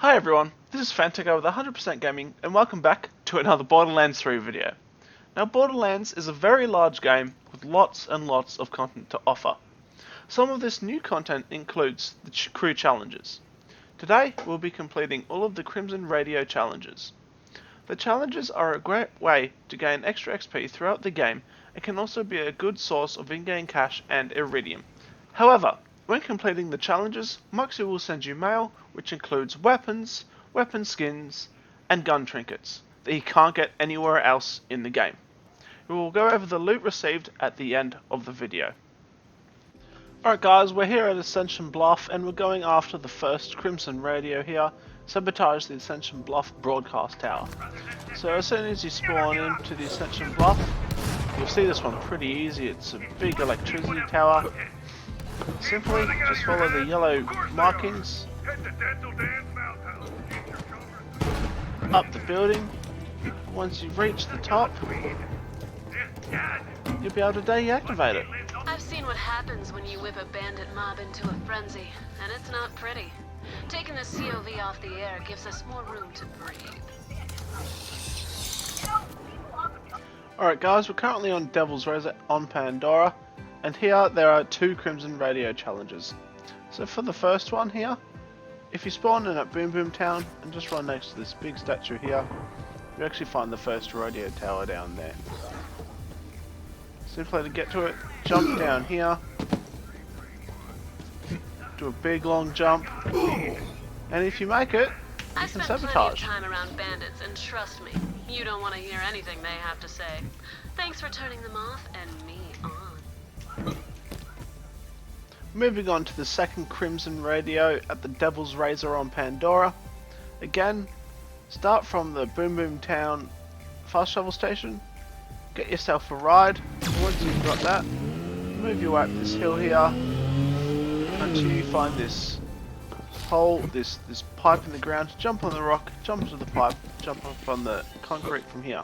Hi everyone, this is Fantico with 100% Gaming and welcome back to another Borderlands 3 video. Now Borderlands is a very large game with lots and lots of content to offer. Some of this new content includes the crew challenges. Today we'll be completing all of the Crimson Radio challenges. The challenges are a great way to gain extra XP throughout the game and can also be a good source of in-game cash and eridium. However, when completing the challenges, Moxxi will send you mail which includes weapons, weapon skins, and gun trinkets that you can't get anywhere else in the game. We will go over the loot received at the end of the video. Alright guys, we're here at Ascension Bluff and we're going after the first Crimson Radio here, sabotage the Ascension Bluff broadcast tower. So as soon as you spawn into the Ascension Bluff, you'll see this one pretty easy. It's a big electricity tower. Simply just follow the yellow markings up the building. Once you've reached the top, you'll be able to deactivate it. I've seen what happens when you whip a bandit mob into a frenzy, and it's not pretty. Taking the COV off the air gives us more room to breathe. Alright guys, we're currently on Devil's Razor on Pandora, and here there are two Crimson Radio challenges. So for the first one here, if you spawn in at Boom Boom Town and just run next to this big statue here, you actually find the first radio tower down there. Simply to get to it, jump down here, do a big long jump, and if you make it, you can sabotage. I've spent plenty of time around bandits, and trust me, you don't want to hear anything they have to say. Thanks for turning them off and me on. Moving on to the second Crimson Radio at the Devil's Razor on Pandora. Again, start from the Boom Boom Town fast travel station, get yourself a ride. Once you've got that, move your way up this hill here until you find this hole, this pipe in the ground. Jump on the rock, jump into the pipe, jump up on the concrete from here.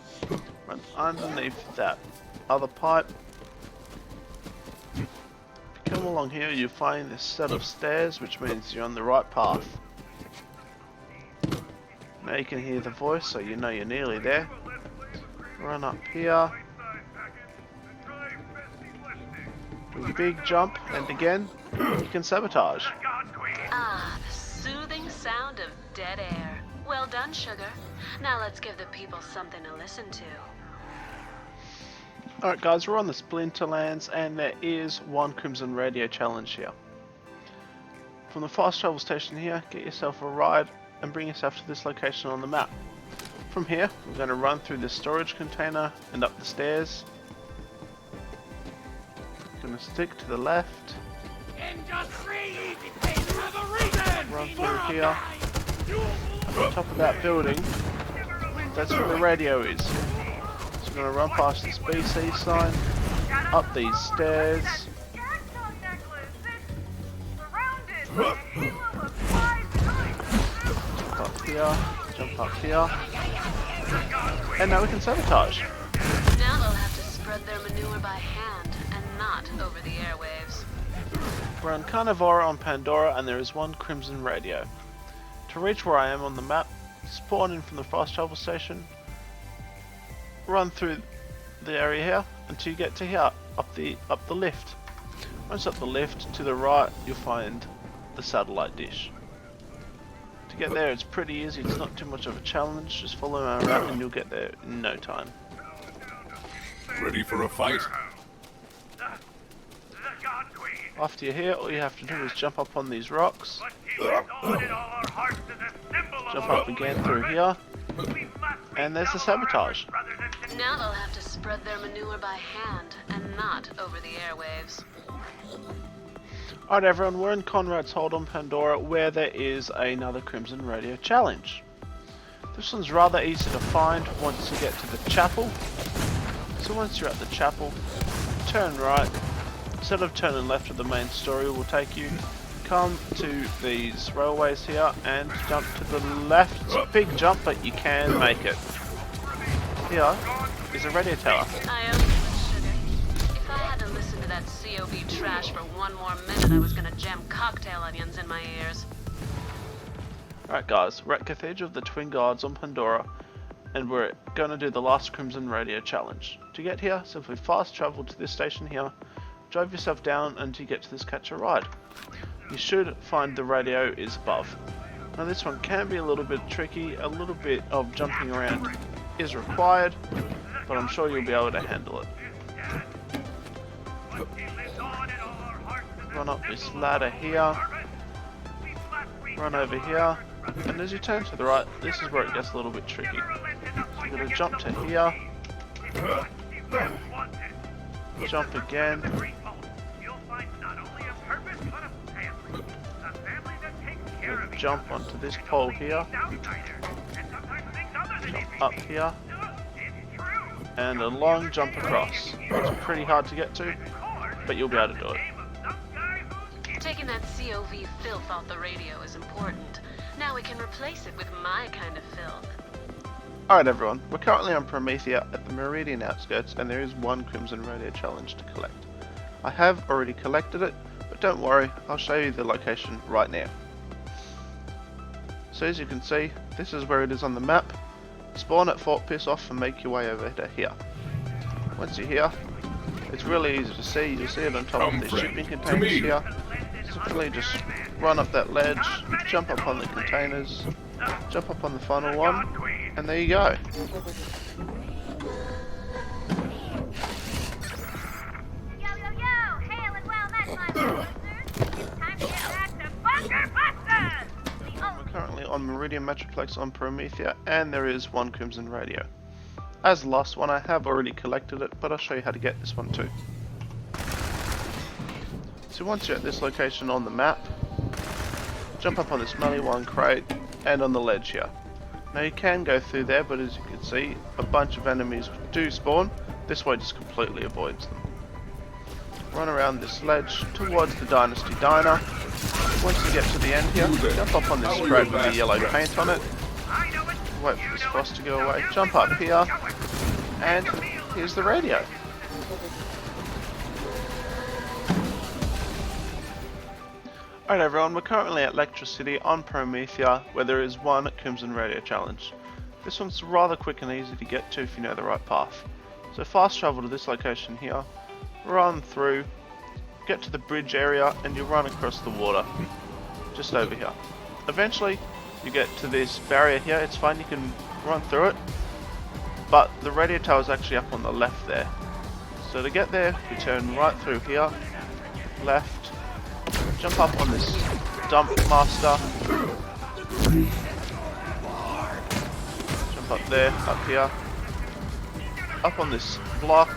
Run underneath that other pipe. Come along here, you'll find this set of stairs, which means you're on the right path. Now you can hear the voice, so you know you're nearly there. Run up here. Do a big jump, and again, you can sabotage. Ah, the soothing sound of dead air. Well done, sugar. Now let's give the people something to listen to. Alright guys, we're on the Splinterlands and there is one Crimson Radio challenge here. From the fast travel station here, get yourself a ride and bring yourself to this location on the map. From here, we're going to run through this storage container and up the stairs. We're going to stick to the left. Run through here. At the top of that building, that's where the radio is. We're going to run past this BC sign, up these stairs, jump up here, and now we can sabotage. Now they'll have to spread their manure by hand and not over the airwaves. We're on Carnivora on Pandora and there is one Crimson Radio. To reach where I am on the map, spawn in from the fast travel station, run through the area here until you get to here, up the lift. Once up the lift, to the right you'll find the satellite dish. To get there it's pretty easy, it's not too much of a challenge, just follow my route and you'll get there in no time. Ready for a fight? After you're here, all you have to do is jump up on these rocks, jump up again through here, and there's the sabotage. Now they'll have to spread their manure by hand and not over the airwaves. Alright everyone, we're in Conrad's Hold on Pandora where there is another Crimson Radio challenge. This one's rather easy to find once you get to the chapel. So once you're at the chapel, turn right. Instead of turning left where the main story will take you, come to these railways here and jump to the left. It's a big jump, but you can make it. Here is a radio tower. I owe you one, sugar. If I had to listen to that COV trash for one more minute, I was gonna jam cocktail onions in my ears. Alright guys, we're at Cathedral of the Twin Gods on Pandora, and we're going to do the last Crimson Radio challenge. To get here, simply fast travel to this station here, drive yourself down until you get to this catch a ride. You should find the radio is above. Now this one can be a little bit tricky, a little bit of jumping around is required, but I'm sure you'll be able to handle it. Run up this ladder here, run over here, and as you turn to the right, this is where it gets a little bit tricky. So you're going to jump to here, jump again, jump onto this pole here, jump up here, and a long jump across. It's pretty hard to get to, but you'll be able to do it. Taking that COV filth off the radio is important. Now we can replace it with my kind of filth. Alright everyone, we're currently on Promethea at the Meridian outskirts, and there is one Crimson Radio challenge to collect. I have already collected it, but don't worry, I'll show you the location right now. So as you can see, this is where it is on the map. Spawn at Fort Piss Off and make your way over to here. Once you're here, it's really easy to see. You'll see it on top of the shipping containers here. Simply just run up that ledge, jump up on the containers, jump up on the funnel one, and there you go. We're currently on Meridian Metroplex on Promethea, and there is one Crimson Radio. As the last one, I have already collected it, but I'll show you how to get this one too. So once you're at this location on the map, jump up on this smelly one crate and on the ledge here. Now you can go through there, but as you can see, a bunch of enemies do spawn. This way just completely avoids them. Run around this ledge towards the Dynasty Diner. Once you get to the end here, jump up on this crate with the yellow paint on it. Wait for this frost to go away. Jump up here, and here's the radio. Alright everyone, we're currently at Lectra City on Promethea, where there is one Crimson Radio challenge. This one's rather quick and easy to get to if you know the right path. So fast travel to this location here, run through, get to the bridge area, and you run across the water, just over here. Eventually, you get to this barrier here. It's fine, you can run through it, but the radio tower is actually up on the left there. So to get there, you turn right through here, left, jump up on this dump master, jump up there, up here, up on this block,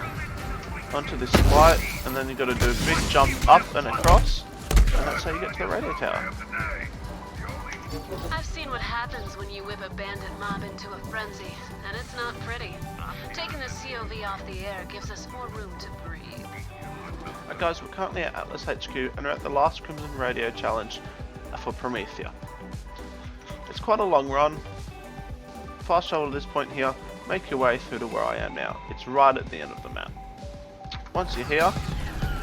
onto this light, and then you've got to do a big jump up and across, and that's how you get to the radio tower. I've seen what happens when you whip a bandit mob into a frenzy, and it's not pretty. Taking the COV off the air gives us more room to breathe. Right guys, we're currently at Atlas HQ and we're at the last Crimson Radio challenge for Promethea. It's quite a long run. Fast travel to this point here, make your way through to where I am now. It's right at the end of the map. Once you're here,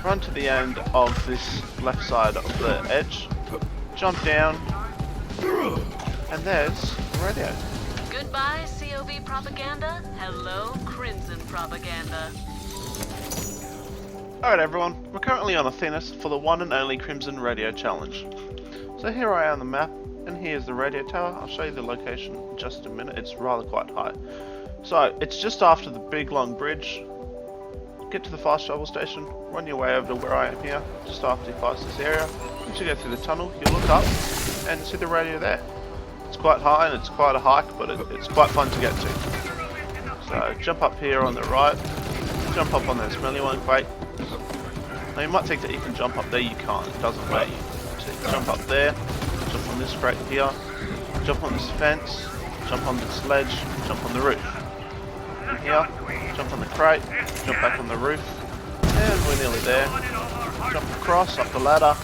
run to the end of this left side of the edge, jump down, and there's the radio. Goodbye, COV propaganda. Hello, Crimson propaganda. Alright everyone, we're currently on Athenas for the one and only Crimson Radio challenge. So here I am on the map, and here's the radio tower. I'll show you the location in just a minute. It's rather quite high. So it's just after the big long bridge. Get to the fast travel station, run your way over to where I am here, just after you pass this area. Once you go through the tunnel, you look up and see the radio there. It's quite high and it's quite a hike, but it's quite fun to get to. So jump up here on the right, jump up on that smelly one crate. Now you might think that you can jump up there, you can't, it doesn't let you. So jump up there, jump on this crate here, jump on this fence, jump on this ledge, jump on the roof. And here, jump on the crate, jump back on the roof, and we're nearly there. Jump across, up the ladder,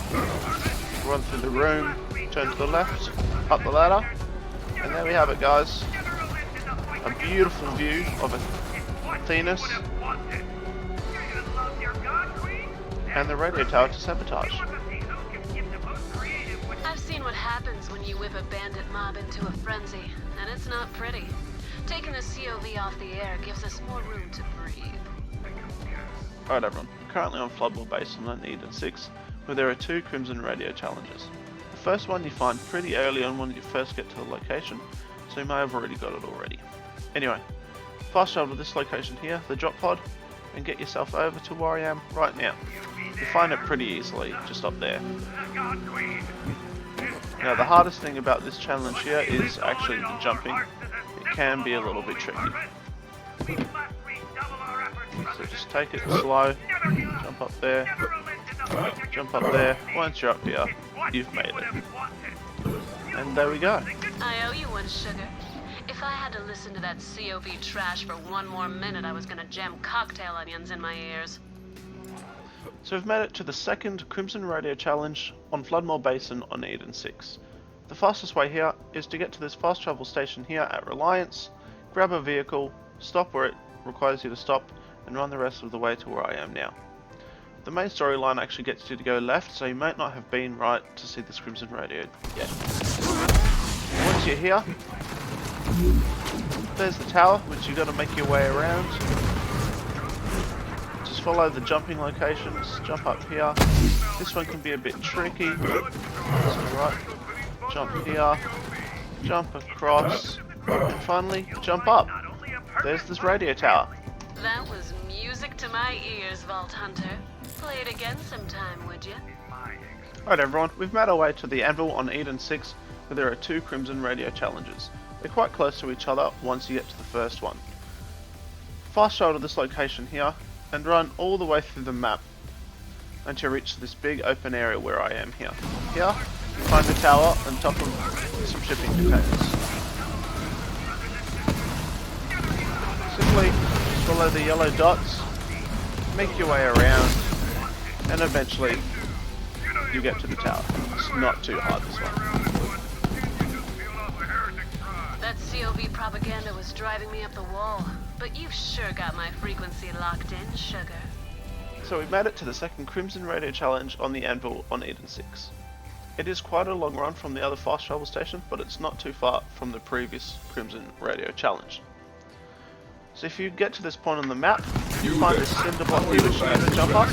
run through the room, turn to the left, up the ladder, and there we have it guys. A beautiful view of Athenas, and the radio tower to sabotage. I've seen seen what happens when you whip a bandit mob into a frenzy, and it's not pretty. Taking the COV off the air gives us more room to breathe. Alright everyone, we're currently on Floodmore Base on Eden 6, where there are 2 Crimson Radio challenges. The first one you find pretty early on when you first get to the location, so you may have already got it already. Anyway, fast travel to this location here, the drop pod, and get yourself over to where I am right now. You'll find it pretty easily, just up there. Now the hardest thing about this challenge here is actually the jumping. It can be a little bit tricky. So just take it slow, jump up there, jump up there. Once you're up here, you've made it. And there we go. I owe you one, sugar. If I had to listen to that COV trash for one more minute, I was gonna jam cocktail onions in my ears. So we've made it to the second Crimson Radio challenge on Floodmore Basin on Eden 6. The fastest way here is to get to this fast travel station here at Reliance, grab a vehicle, stop where it requires you to stop, and run the rest of the way to where I am now. The main storyline actually gets you to go left, so you might not have been right to see this Crimson Radio yet. Once you're here, there's the tower, which you've got to make your way around. Just follow the jumping locations, jump up here. This one can be a bit tricky. So right, jump here, jump across, and finally jump up. There's this radio tower. That was music to my ears, Vault Hunter. Play it again sometime, would you? Alright everyone, we've made our way to the Anvil on Eden 6, where there are 2 Crimson Radio challenges. They're quite close to each other once you get to the first one. Fast travel to this location here, and run all the way through the map until you reach this big open area where I am here. Here, you find the tower on top of some shipping containers. Simply just follow the yellow dots, make your way around, and eventually you get to the tower. It's not too hard, this one. That COV propaganda was driving me up the wall, but you've sure got my frequency locked in, sugar. So we've made it to the second Crimson Radio challenge on the Anvil on Eden 6. It is quite a long run from the other fast travel station, but it's not too far from the previous Crimson Radio challenge. So if you get to this point on the map, you find this cinder block here which you need to jump up.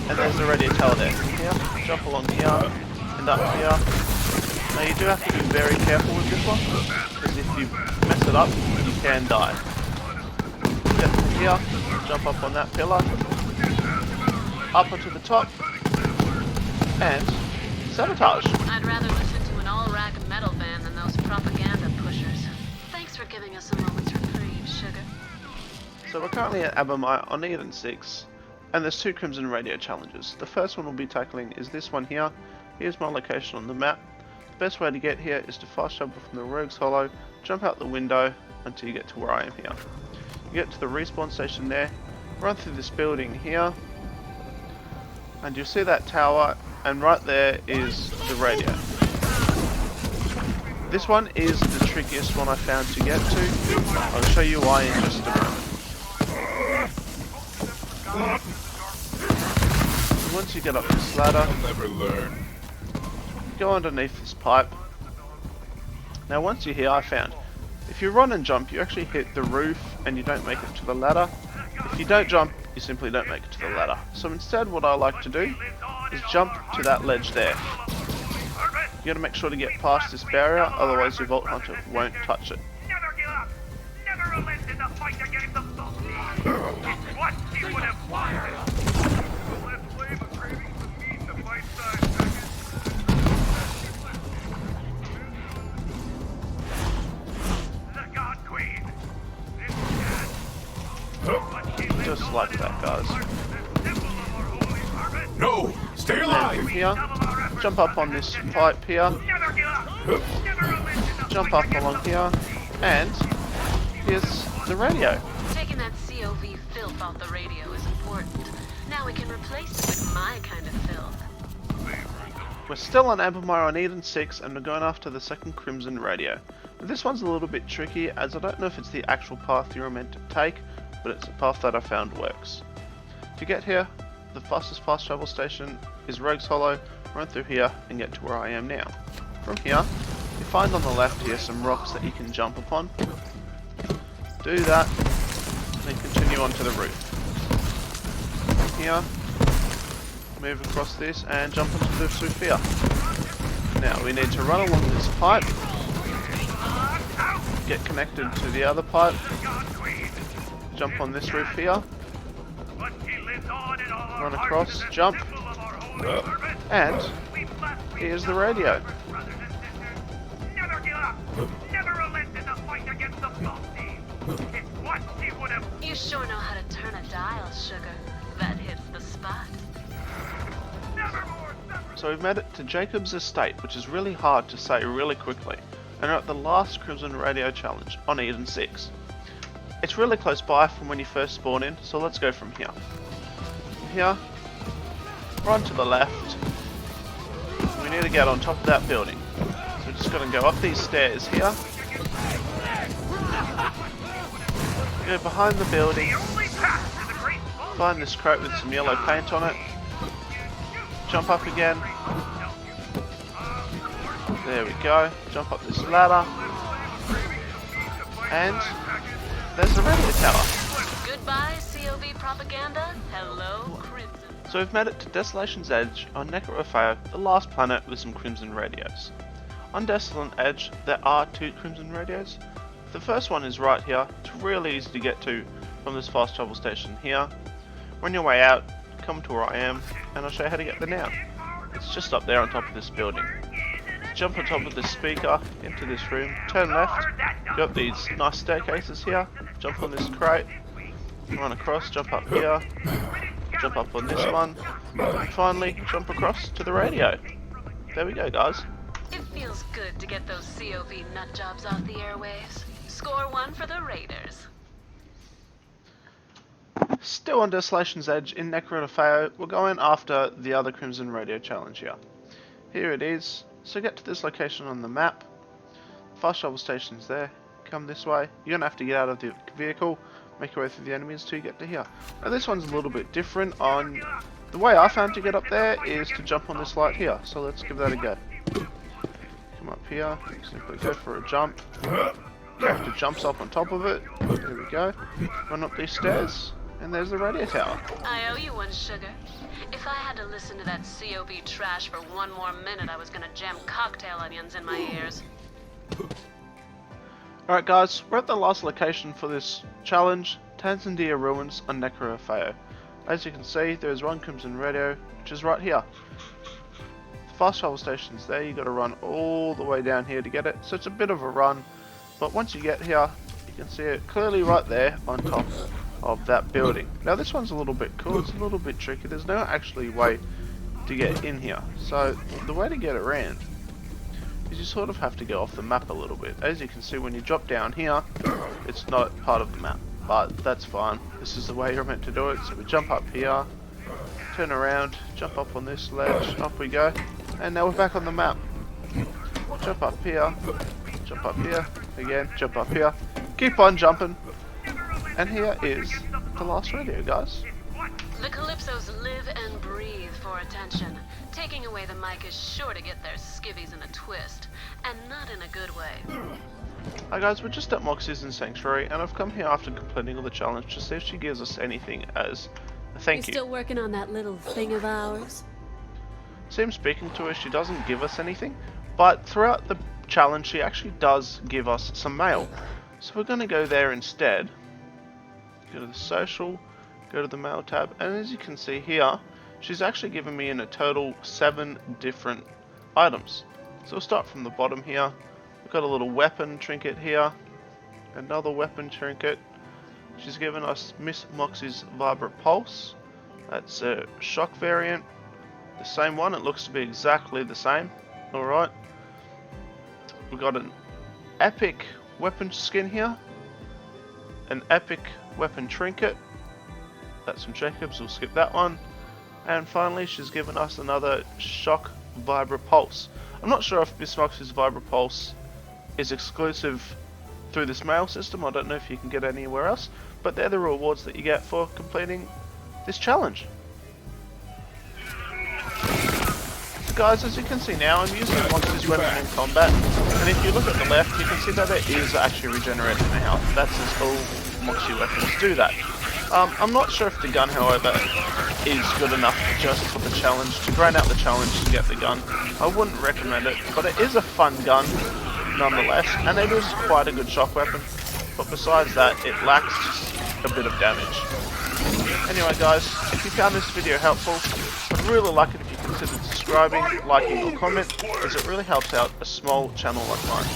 And there's the radio tower there. Here, jump along here, and up here. Now you do have to be very careful with this one, because if you mess it up, you can die. Get to here, jump up on that pillar, up onto the top, and sabotage. I'd rather listen to an all-rack metal band than those propaganda pushers. Thanks for giving us a moment's reprieve, sugar. So we're currently at Abomai on Eden 6, and there's 2 Crimson Radio challenges. The first one we'll be tackling is this one here. Here's my location on the map. The best way to get here is to fast travel from the Rogue's Hollow, jump out the window until you get to where I am here. You get to the respawn station there, run through this building here, and you'll see that tower, and right there is the radio. This one is the trickiest one I found to get to. I'll show you why in just a moment. Once you get up this ladder, I'll never learn. go underneath this pipe. Now once you're here, I found if you run and jump, you actually hit the roof and you don't make it to the ladder. If you don't jump, you simply don't make it to the ladder. So instead what I like to do is jump to that ledge there. You gotta make sure to get past this barrier, otherwise your Vault Hunter won't touch it. Never give up! Never relent in the fight against the Vault! It's what you would have wanted! Let's leave a craving for meat in the bite-sized package. The God Queen! This cat! Just like that, guys. No! Stay From alive! here, jump up on this pipe here, Never give up! Never relent in the jump up along here, and here's the radio. Taking that COV filth off the radio is important. Now we can replace it with my kind of filth. We're still on Abomai on Eden 6 and we're going after the second Crimson Radio. Now, this one's a little bit tricky as I don't know if it's the actual path you're meant to take, but it's a path that I found works. To get here, the fastest fast travel station is Rogue's Hollow, run through here and get to where I am now. From here, you find on the left here some rocks that you can jump upon. Do that, then continue on to the roof. From here, move across this and jump into this roof here. Now we need to run along this pipe, get connected to the other pipe, jump on this roof here, run across, jump, and here's the radio. Never give up! Never relent in the fight against the Moxxi! It's what he would have... You sure know how to turn a dial, sugar. That hits the spot. Nevermore! So we've made it to Jacob's estate, which is really hard to say really quickly, and are at the last Crimson Radio challenge on Eden 6. It's really close by from when you first spawn in, so let's go from here. Here, run to the left. We need to get on top of that building. So we're just going to go up these stairs here. Go behind the building. Find this crate with some yellow paint on it. Jump up again. There we go. Jump up this ladder. And there's the radio tower. Goodbye, COV propaganda. Hello, Crimson. So we've made it to Desolation's Edge on Necrofeo, the last planet with some Crimson radios. On Desolate Edge there are 2 Crimson radios. The first one is right here. It's really easy to get to from this fast travel station here. On your way out, come to where I am and I'll show you how to get there now. It's just up there on top of this building. Jump on top of this speaker into this room, turn left, go up these nice staircases here, jump on this crate, run across, jump up here, jump up on this one, and finally jump across to the radio. There we go, guys. It feels good to get those COV nut jobs off the airwaves. Score 1 for the Raiders. Still on Desolation's Edge in Necrofeo, we're going after the other Crimson Radio challenge here. Here it is. So get to this location on the map. Fast travel station's there. Come this way. You're gonna have to get out of the vehicle, make your way through the enemies till you get to here. Now this one's a little bit different. On the way I found to get up there is to jump on this light here. So let's give that a go. Come up here. Simply go for a jump. Character jumps up on top of it. There we go. Run up these stairs. And there's the radio tower. I owe you one, sugar. If I had to listen to that COV trash for one more minute, I was gonna jam cocktail onions in my ears. Alright guys, we're at the last location for this challenge, Tanzandia Ruins on Necrofeo. As you can see, there is one Crimson Radio, which is right here. The fast travel station's there, you gotta run all the way down here to get it, so it's a bit of a run, but once you get here, you can see it clearly right there on top of that building. Now this one's a little bit cool, it's a little bit tricky, there's no actually way to get in here. So the way to get around is you sort of have to go off the map a little bit. As you can see when you drop down here, it's not part of the map, but that's fine. This is the way you're meant to do it. So we jump up here, turn around, jump up on this ledge, up we go, and now we're back on the map. Jump up here, again, jump up here, keep on jumping. And here is the last radio, guys. The Calypsos live and breathe for attention. Taking away the mic is sure to get their skivvies in a twist, and not in a good way. Hi guys, we're just at Moxxi's in Sanctuary, and I've come here after completing all the challenge to see if she gives us anything as a thank you. Still working on that little thing of ours? Seems speaking to her, she doesn't give us anything, but throughout the challenge she actually does give us some mail. So we're going to go there instead. Go to the social, go to the mail tab, and as you can see here, she's actually given me in a total 7 different items. So we'll start from the bottom here. We've got a little weapon trinket here, another weapon trinket. She's given us Miss Moxxi's Vibrant Pulse. That's a shock variant. The same one, it looks to be exactly the same. Alright. We've got an epic weapon skin here. An epic weapon trinket. That's from Jacobs, we'll skip that one. And finally she's given us another shock Vibra Pulse. I'm not sure if Miss Moxxi's Vibra Pulse is exclusive through this mail system. I don't know if you can get anywhere else, but they're the rewards that you get for completing this challenge. guys, as you can see now, I'm using Moxxi's weapon in combat, and if you look at the left, you can see that it is actually regenerating the health. That's as all Moxxi weapons do that. I'm not sure if the gun, however, is good enough just for the challenge, to grind out the challenge to get the gun. I wouldn't recommend it, but it is a fun gun nonetheless, and it is quite a good shock weapon. But besides that, it lacks just a bit of damage. Anyway guys, if you found this video helpful, I'd really like it if you considered subscribing, liking or comment, as it really helps out a small channel like mine.